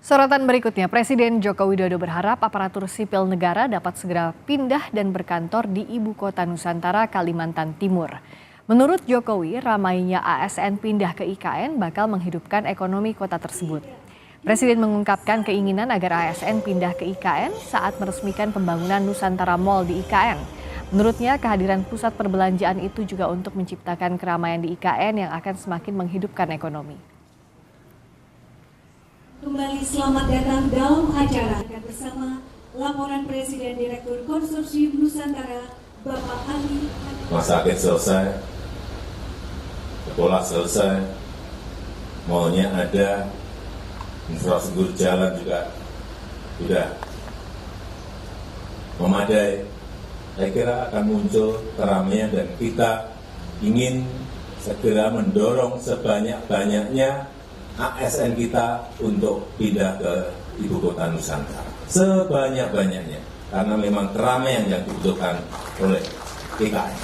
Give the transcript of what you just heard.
Sorotan berikutnya, Presiden Joko Widodo berharap aparatur sipil negara dapat segera pindah dan berkantor di Ibu Kota Nusantara, Kalimantan Timur. Menurut Jokowi, ramainya ASN pindah ke IKN bakal menghidupkan ekonomi kota tersebut. Presiden mengungkapkan keinginan agar ASN pindah ke IKN saat meresmikan pembangunan Nusantara Mall di IKN. Menurutnya, kehadiran pusat perbelanjaan itu juga untuk menciptakan keramaian di IKN yang akan semakin menghidupkan ekonomi. Kembali selamat datang dalam acara dan bersama laporan Presiden Direktur Konsorsium Nusantara, Bapak Ali. Rumah sakit selesai, sekolah selesai, mallnya ada, infrastruktur jalan juga sudah memadai. Saya kira akan muncul keramaian dan kita ingin segera mendorong sebanyak-banyaknya ASN kita untuk pindah ke Ibu Kota Nusantara. Sebanyak-banyaknya, karena memang keramaian yang dibutuhkan oleh IKN.